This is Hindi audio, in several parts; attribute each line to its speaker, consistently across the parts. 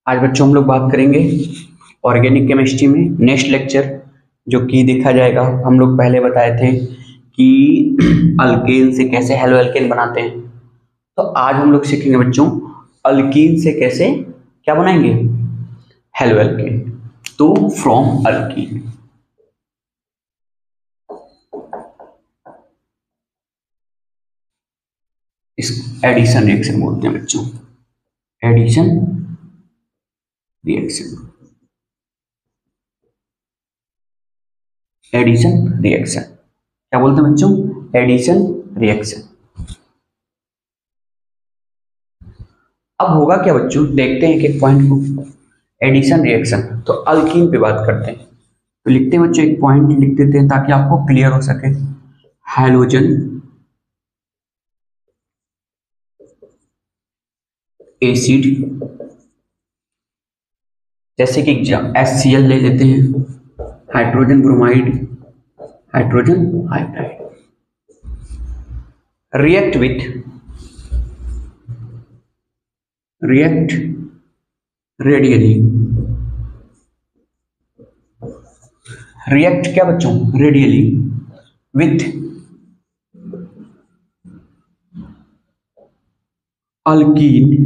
Speaker 1: आज बच्चों हम लोग बात करेंगे ऑर्गेनिक केमिस्ट्री में नेक्स्ट लेक्चर जो कि देखा जाएगा। हम लोग पहले बताए थे कि अल्केन से कैसे हेलो अल्केन बनाते हैं, तो आज हम लोग सीखेंगे बच्चों अल्कीन से कैसे क्या बनाएंगे हेलो अल्केन। तो फ्रॉम अल्कीन इस एडिशन रिएक्शन बोलते हैं बच्चों, एडिशन रिएक्शन, एडिशन रिएक्शन क्या बोलते हैं बच्चों, एडिशन रिएक्शन। अब होगा क्या बच्चों, देखते हैं एक पॉइंट को, एडिशन रिएक्शन। तो अल्कीन पे बात करते हैं, तो लिखते हैं बच्चों, एक पॉइंट लिख देते हैं ताकि आपको क्लियर हो सके। हैलोजन एसिड, जैसे कि HCl ले लेते हैं, hydrogen bromide, hydrogen hydride, react readily, react क्या बच्चों, readily with alkene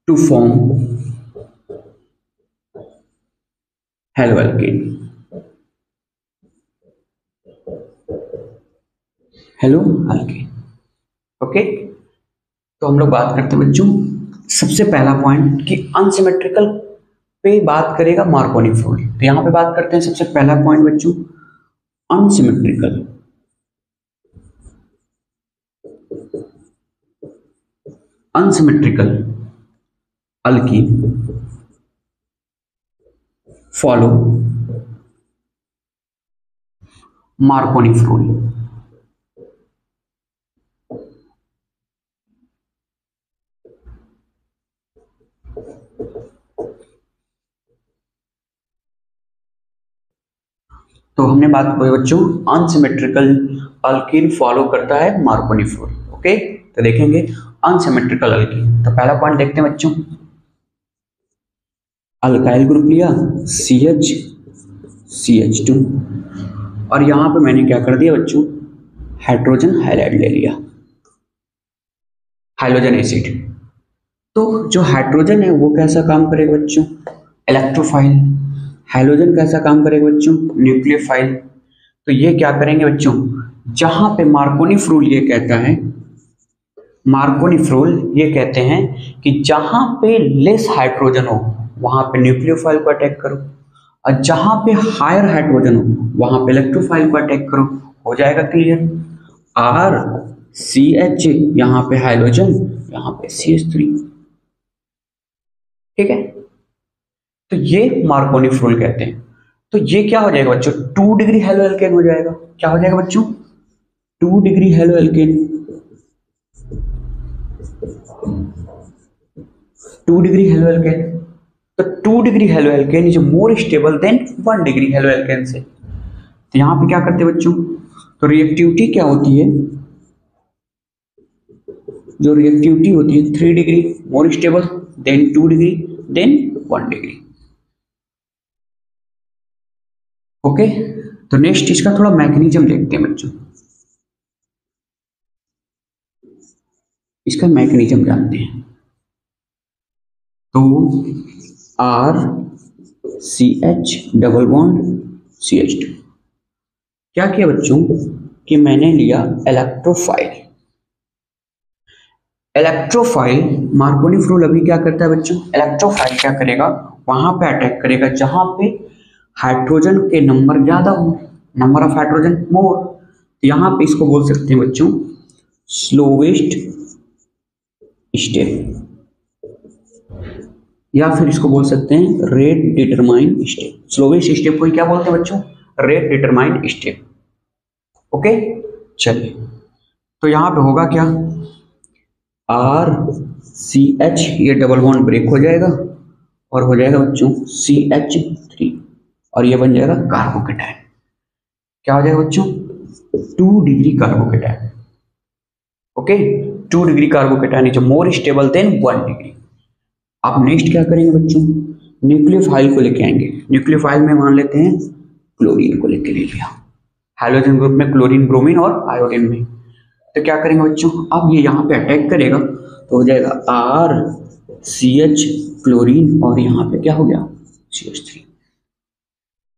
Speaker 1: to form halo alkane. Halo alkane, okay. तो हम लोग बात करते हैं बच्चों, सबसे पहला पॉइंट कि अनसिमेट्रिकल पे बात करेगा मार्कोनी फ्लोर। तो यहां पे बात करते हैं सबसे पहला पॉइंट बच्चों, unsymmetrical. Unsymmetrical alkyne follow Markovnikov floor. तो हमने बात की बच्चों, अनसिमेट्रिकल अल्कीन फॉलो करता है मार्कोनी फ्लोर, ओके। तो देखेंगे अनसिमेट्रिकल अल्कीन, तो पहला पॉइंट देखते हैं बच्चों, अल्काइल ग्रुप लिया CH2 और यहां पे मैंने क्या कर दिया बच्चों, हाइड्रोजन हाइलाइड ले लिया, हाइड्रोजन एसिड। तो जो हाइड्रोजन है वो कैसा काम करेगा बच्चों, इलेक्ट्रोफाइल। हाइड्रोजन कैसा काम करेगा बच्चों, न्यूक्लियोफाइल। तो ये क्या करेंगे बच्चों, जहां पे मार्कोनी फ्लोर ये कहता है, मार्कोनी फ्लोर ये कहते हैं कि जहां पे लेस हाइड्रोजन हो वहां पे न्यूक्लियोफाइल को अटैक करो, और जहां पे हायर हाइड्रोजन हो वहां पे इलेक्ट्रोफाइल को अटैक करो। हो जाएगा क्लियर। RCH यहां पे हाइड्रोजन, यहां पे CH3, ठीक है। तो ये मार्कोनी फ्लोर कहते हैं। तो ये क्या हो जाएगा बच्चों, 2 डिग्री हेलो एल्केन हो जाएगा। क्या हो जाएगा बच्चों, 2 degree halo alkene, 2 degree halo alkene. तो 2 degree halo alkane is more stable then 1 degree halo alkene से। तो यहां पे क्या करते हैं बच्चों, तो रिएक्टिविटी क्या होती है, जो रिएक्टिविटी होती है 3 degree more stable than 2 degree than 1 degree, okay. तो नेक्स्ट इसका थोड़ा मैकेनिज्म देखते हैं बच्चों, इसका मैकेनिज्म जानते हैं। तो RCH डबल बॉन्ड CH2, क्या किया बच्चों कि मैंने लिया इलेक्ट्रोफाइल। इलेक्ट्रोफाइल मार्कोनी फ्लोर अभी क्या करता है बच्चों, इलेक्ट्रोफाइल क्या करेगा, वहां पे अटैक करेगा जहां पे हाइड्रोजन के नंबर ज्यादा हो, नंबर ऑफ हाइड्रोजन मोर। तो यहां पे इसको बोल सकते हैं बच्चों स्लोवेस्ट स्टेप, या फिर इसको बोल सकते हैं rate determine step. Slowest step को क्या बोलते हैं बच्चों, रेट डिटरमाइन स्टेप, ओके। चलिए, तो यहां पे होगा क्या, RCH ये डबल बॉन्ड ब्रेक हो जाएगा और हो जाएगा बच्चों CH3 और ये बन जाएगा कार्बोकेटाइन। क्या हो जाएगा बच्चों, 2 degree carbocation, okay. 2 degree carbocation is more stable then 1 degree. आप नेक्स्ट क्या करेंगे बच्चों, न्यूक्लियोफाइल को लेके आएंगे। न्यूक्लियोफाइल में मान लेते हैं क्लोरीन को लेके ले लिया, हाइड्रोजन ग्रुप में क्लोरीन, ब्रोमीन और आयोडीन में। तो क्या करेंगे बच्चों, अब ये यहाँ पे अटैक करेगा तो हो जाएगा RCH क्लोरीन और यहाँ पे क्या हो गया CH3।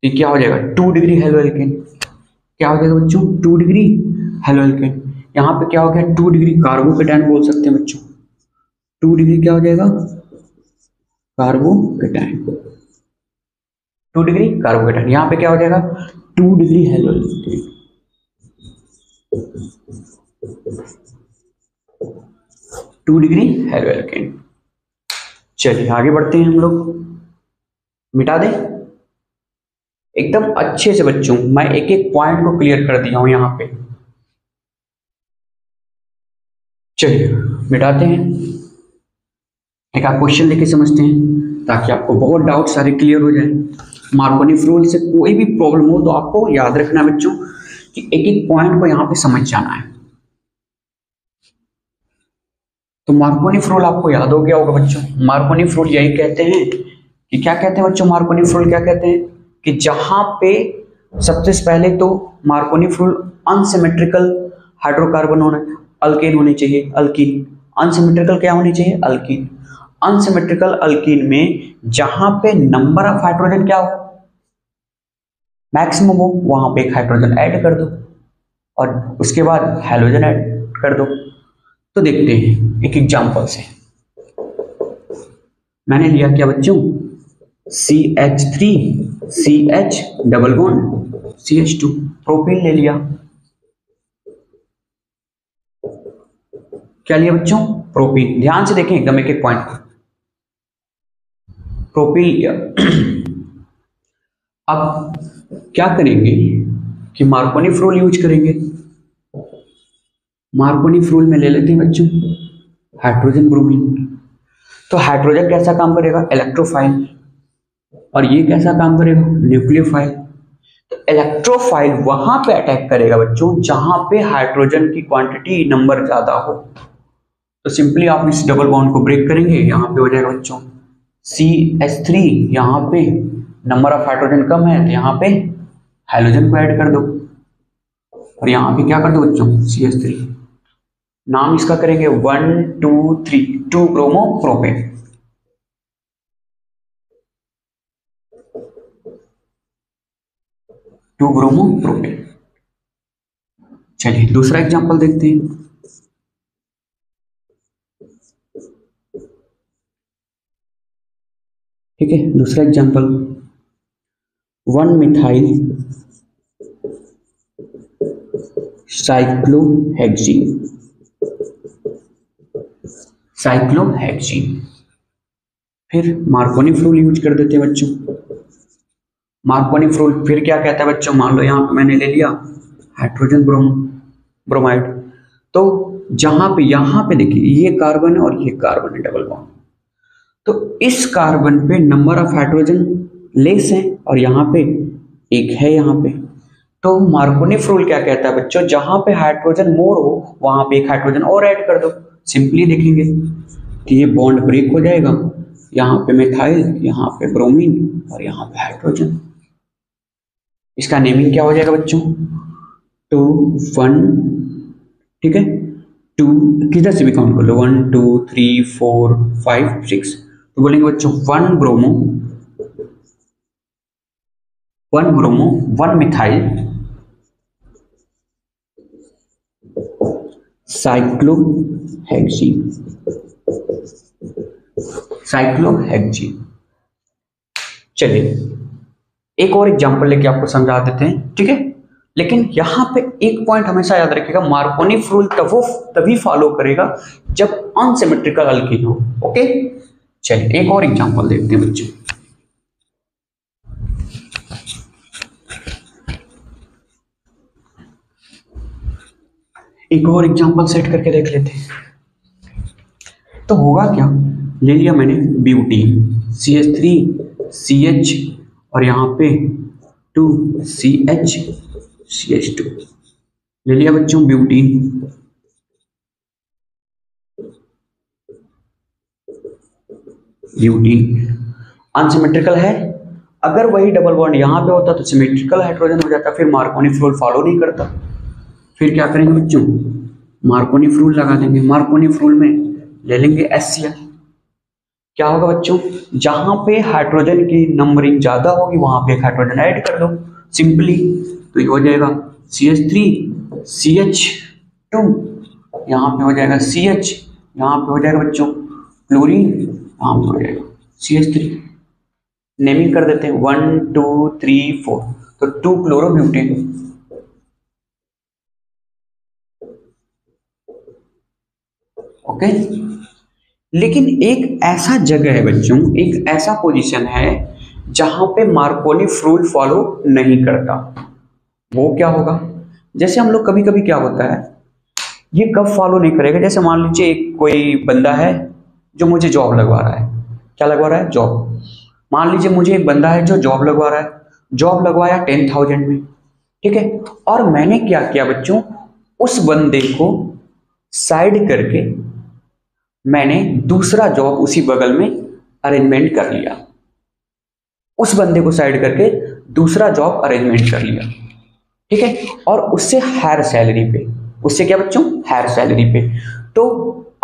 Speaker 1: ये क्या हो जाएगा 2 डिग्री हेलोएल्केन। क्या हो जाएगा बच्चों 2 डिग्री हेलोएल्केन। यहाँ पे क्या हो गया 2 डिग्री कार्बोकेटायन बोल सकते हैं बच्चों। 2 डिग्री क्या हो जाएगा कार्बोकेटायन, 2 डिग्री कार्बोकेटायन। यहाँ पे क्या हो जाएगा 2 डिग्री हेलोएल्केन। 2 degree haloalkane. चलिए आगे बढ़ते हैं हम लोग, मिटा दें एकदम अच्छे से बच्चों। मैं एक एक पॉइंट को क्लियर कर दिया हूं यहाँ पे। चलिए मिटाते हैं, एक आप क्वेश्चन लेके समझते हैं ताकि आपको बहुत डाउट सारे क्लियर हो जाए। मार्कोनी रूल से कोई भी प्रॉब्लम हो तो आपको याद रखना बच्चों कि एक एक पॉइंट को यहाँ पे समझ जाना है। तो मार्कोनी रूल आपको याद हो गया होगा बच्चों। मार्कोनी रूल यही कहते हैं कि क्या कहते हैं बच्चों, मार्कोनी रूल क्या कहते हैं कि जहां पे सबसे पहले तो मार्कोनी रूल अनसिमेट्रिकल हाइड्रोकार्बन होना, अल्केन होने चाहिए, अल्कीन। अनसिमेट्रिकल क्या होनी चाहिए, अल्कीन। अनसिमेट्रिकल अल्कीन में जहां पे नंबर ऑफ हाइड्रोजन क्या हो मैक्सिमम हो, वहां पे एक हाइड्रोजन ऐड कर दो और उसके बाद हैलोजन ऐड कर दो। तो देखते हैं एक एग्जांपल से। मैंने लिया क्या बच्चों CH3 CH double bond CH2, propene ले लिया। क्या लिया बच्चों, प्रोपीन। ध्यान से देखें एकदम एक एक पॉइंट, प्रोपीन लिया। अब क्या करेंगे कि मार्कोनी रूल यूज करेंगे। मार्कोनी रूल में ले लेते हैं बच्चों हाइड्रोजन ब्रोमीन। तो हाइड्रोजन कैसा काम करेगा, इलेक्ट्रोफाइल, और ये कैसा काम करेगा, न्यूक्लियोफाइल। तो इलेक्ट्रोफाइल वहां पे अटैक करेगा बच्चों जहां पे हाइड्रोजन की क्वांटिटी नंबर ज्यादा हो। तो सिंपली आप इस डबल बॉन्ड को ब्रेक करेंगे, यहाँ पे हो जाएगा बच्चों CH3, यहाँ पे नंबर ऑफ हाइड्रोजन कम है तो यहाँ पे हाइड्रोजन को ऐड कर दो और यहाँ पे क्या कर दो बच्चों CH3। नाम इसका करेंगे 1 2 3 2 bromo propane. To bromo propane. चलिए दूसरा एग्जांपल देखते हैं। ठीक है, दूसरा एग्जांपल 1 मिथाइल साइक्लोहेक्सीन। साइक्लोहेक्सीन, फिर मार्कोनी रूल यूज कर देते हैं बच्चों। मार्कोनी रूल फिर क्या कहता है बच्चों, मान लो यहाँ पे मैंने ले लिया हाइड्रोजन ब्रोमाइड। तो जहां पे यहाँ पे देखिए ये कार्बन है और ये कार्बन है डबल बॉन्ड, तो इस कार्बन पे नंबर ऑफ हाइड्रोजन लेस है और यहाँ पे एक है यहाँ पे। तो मार्कोनी रूल क्या कहता है बच्चों, जहां पे हाइड्रोजन मोर हो वहां पे एक हाइड्रोजन और ऐड कर दो। सिंपली देखेंगे कि ये बॉन्ड ब्रेक हो जाएगा, यहाँ पे मिथाइल, यहाँ पे ब्रोमीन और यहाँ पे हाइड्रोजन। इसका नेमिंग क्या हो जाएगा बच्चों 2 1, ठीक है 2, किधर से भी काउंट कर लो 1 2 3 4 5 6। तो बोलेंगे बच्चों 1 ब्रोमो 1 मिथाइल साइक्लोहेक्सीन। चलिए एक और एग्जांपल लेके आपको समझा देते हैं, ठीक है। लेकिन यहां पे एक पॉइंट हमेशा याद रखिएगा, मार्कोनी रूल तभी फॉलो करेगा जब अनसिमेट्रिकल अल्कीन हो। ओके, चलिए एक और एग्जांपल देखते हैं बच्चों। एक और एग्जांपल सेट करके देख लेते हैं। तो होगा क्या, ले लिया मैंने ब्यूटीन CH3 CH और यहाँ पे 2 CH CH2 ले लिया बच्चों ब्यूटीन। ब्यूटीन। अनसिमेट्रिकल है, अगर वही डबल बॉन्ड यहाँ पे होता तो सिमेट्रिकल हाइड्रोजन हो जाता, फिर मार्कोनी रूल फॉलो नहीं करता। फिर क्या करेंगे बच्चों, मार्कोनी रूल लगा देंगे। मार्कोनी रूल में ले लेंगे HCl। क्या होगा बच्चों, जहां पे हाइड्रोजन की नंबरिंग ज्यादा होगी वहां पे एक हाइड्रोजन ऐड कर दो सिंपली, तो ये हो जाएगा CH3 CH2, यहाँ पे हो जाएगा CH, यहाँ पे हो जाएगा बच्चों क्लोरीन, यहाँ पे हो जाएगा CH3। नेमिंग कर देते हैं 1 2 3 4, तो 2 क्लोरोब्यूटेन। ओके, लेकिन एक ऐसा जगह है बच्चों, एक ऐसा पोजीशन है जहां पे मार्कोनी रूल फॉलो नहीं करता। वो क्या होगा, जैसे हम लोग कभी कभी क्या होता है, ये कब फॉलो नहीं करेगा, जैसे मान लीजिए एक कोई बंदा है जो मुझे जॉब लगवा रहा है। क्या लगवा रहा है, जॉब। मान लीजिए मुझे एक बंदा है जो जॉब लगवा रहा है, जॉब लगवाया 10,000 में, ठीक है। और मैंने क्या किया बच्चों, उस बंदे को साइड करके मैंने दूसरा जॉब उसी बगल में अरेंजमेंट कर लिया, उस बंदे को साइड करके दूसरा जॉब अरेंजमेंट कर लिया, ठीक है। और उससे हायर सैलरी पे, उससे क्या बच्चों, हायर सैलरी पे। तो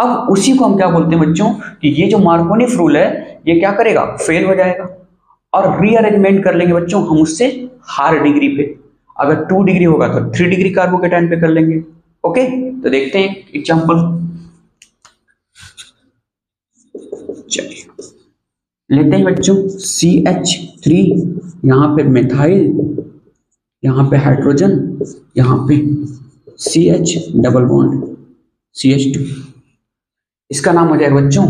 Speaker 1: अब उसी को हम क्या बोलते हैं बच्चों, कि ये जो मार्कोनी रूल है ये क्या करेगा, फेल हो जाएगा, और रीअरेंजमेंट कर लेंगे बच्चों हम उससे हायर डिग्री पे। अगर 2 डिग्री होगा तो 3 डिग्री कार्बोकेटाइन पे कर लेंगे। ओके, तो देखते हैं एग्जांपल। चलिए लेते हैं बच्चों CH3, यहाँ पे मिथाइल, यहाँ पे हाइड्रोजन, यहाँ पे CH डबल बॉन्ड CH2। इसका नाम हो जाएगा बच्चों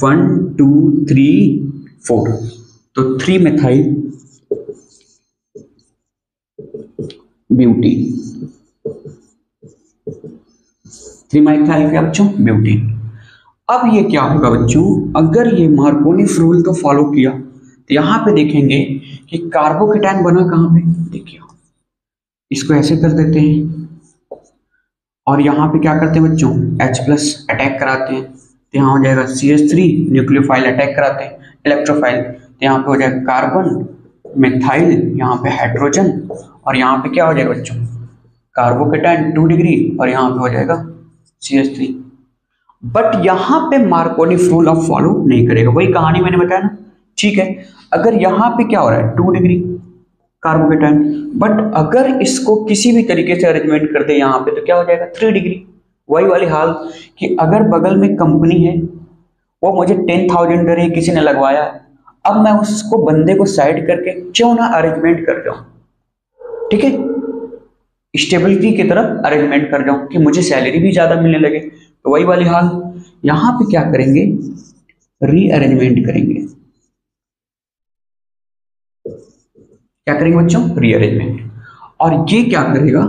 Speaker 1: 1 2 3 4, तो 3 मिथाइल ब्यूटीन, 3 मिथाइल क्या बच्चों, ब्यूटीन। अब ये क्या होगा बच्चों, अगर ये मार्कोनी रूल को फॉलो किया तो यहाँ पे देखेंगे कि कार्बोकेटाइन बना कहाँ पे, देखिए इसको ऐसे कर देते हैं, और यहाँ पे क्या करते हैं बच्चों, H+ अटैक कराते हैं, तो यहाँ हो जाएगा CH3, न्यूक्लियोफाइल अटैक कराते हैं इलेक्ट्रोफाइल, तो यहाँ पे हो जाएगा कार्बन, मिथाइल, यहाँ पे हाइड्रोजन, और यहाँ पे क्या हो जाएगा बच्चों, कार्बोकेटाइन 2 डिग्री, और यहाँ पे हो जाएगा CH3। बट यहाँ पे मार्कोनी रूल ऑफ फॉलो नहीं करेगा, वही कहानी मैंने बताया ना, ठीक है। अगर यहाँ पे क्या हो रहा है 2 डिग्री कार्बोकेटाइन, बट अगर इसको किसी भी तरीके से अरेंजमेंट कर दे यहाँ पे तो क्या हो जाएगा 3 डिग्री। वही वाली हाल कि अगर बगल में कंपनी है, वो मुझे 10,000 दे रही, किसी ने लगवाया है, अब मैं उसको बंदे को साइड करके क्यों ना अरेंजमेंट कर जाऊं, ठीक है, स्टेबिलिटी की तरफ अरेंजमेंट कर जाऊं कि मुझे सैलरी भी ज्यादा मिलने लगे। तो वही वाली हाल यहाँ पे क्या करेंगे, रीअरेंजमेंट करेंगे। क्या करेंगे बच्चों, रीअरेंजमेंट। और ये क्या करेगा,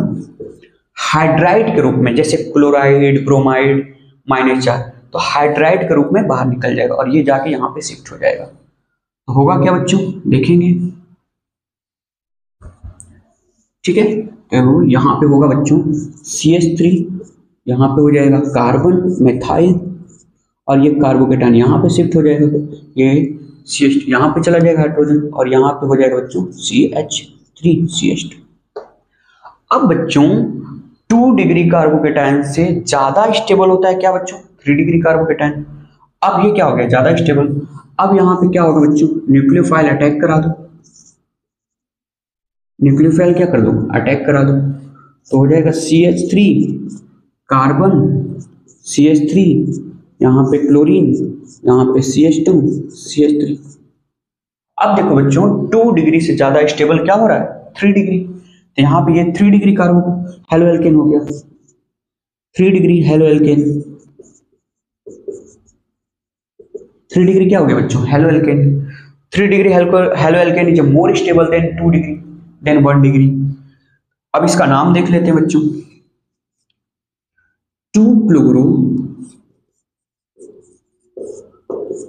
Speaker 1: हाइड्राइड के रूप में, जैसे क्लोराइड, ब्रोमाइड, -4, तो हाइड्राइड के रूप में बाहर निकल जाएगा और ये जाके यहाँ पे शिफ्ट हो जाएगा। तो होगा क्या बच्चों, देखेंगे, ठीक है। तो यहाँ पे होगा बच्चों CH3, यहाँ पे हो जाएगा कार्बन, मिथाइल, और ये कार्बोकेटाइन यहाँ पे शिफ्ट हो जाएगा, ये CH यहाँ पे चला जाएगा हाइड्रोजन, और यहाँ पे हो जाएगा बच्चों CH3 CH2। अब बच्चों 2 डिग्री कार्बोकेटाइन से ज्यादा स्टेबल होता है क्या बच्चों, 3 डिग्री कार्बोकेटाइन। अब ये क्या हो गया, ज्यादा स्टेबल। अब यहाँ पे क्या होगा बच्चों, न्यूक्लियोफाइल अटैक करा दो, न्यूक्लियोफाइल क्या कर दो, अटैक करा दो, तो हो जाएगा CH3 कार्बन, CH3, यहाँ पे क्लोरीन, यहाँ पे CH2 CH3। अब देखो बच्चों 2 डिग्री से ज्यादा स्टेबल क्या हो रहा है, 3 डिग्री, तो यहाँ पे ये 3 डिग्री कार्बन हेलो एल्केन हो गया, 3 डिग्री हेलो एल्केन, 3 डिग्री क्या हो गया बच्चों, halo alkane. 3 degree halo alkane is more stable than 2 degree than 1 degree. अब इसका नाम देख लेते हैं बच्चों, 2 क्लोरो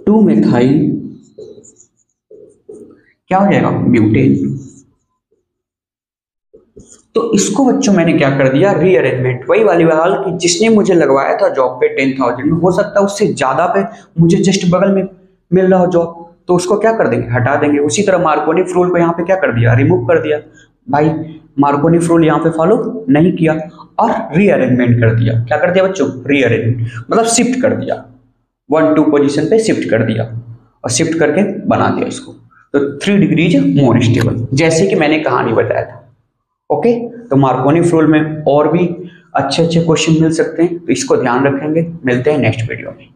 Speaker 1: 2 मिथाइल क्या हो जाएगा, ब्यूटेन। तो इसको बच्चों मैंने क्या कर दिया, रीअरेंजमेंट। वही वाली हाल कि जिसने मुझे लगवाया था जॉब पे 10,000 में, हो सकता है उससे ज्यादा पे मुझे जस्ट बगल में मिल रहा हो जॉब, तो उसको क्या कर देंगे, हटा देंगे। उसी तरह मार्कोनी रूल को यहाँ पे क्या कर दिया, रिमूव कर दिया। भाई मार्कोनी रूल यहाँ पे फॉलो नहीं किया और रीअरेंजमेंट कर दिया। क्या कर दिया बच्चों, रीअरेंजमेंट, मतलब शिफ्ट कर दिया, 1 2 पोजीशन पे शिफ्ट कर दिया और शिफ्ट करके बना दिया इसको। तो 3 डिग्रीज मोर स्टेबल, जैसे कि मैंने कहानी बताया था। ओके, तो मार्कोनी रूल में और भी अच्छे अच्छे क्वेश्चन मिल सकते हैं, तो इसको ध्यान रखेंगे। मिलते हैं नेक्स्ट वीडियो में।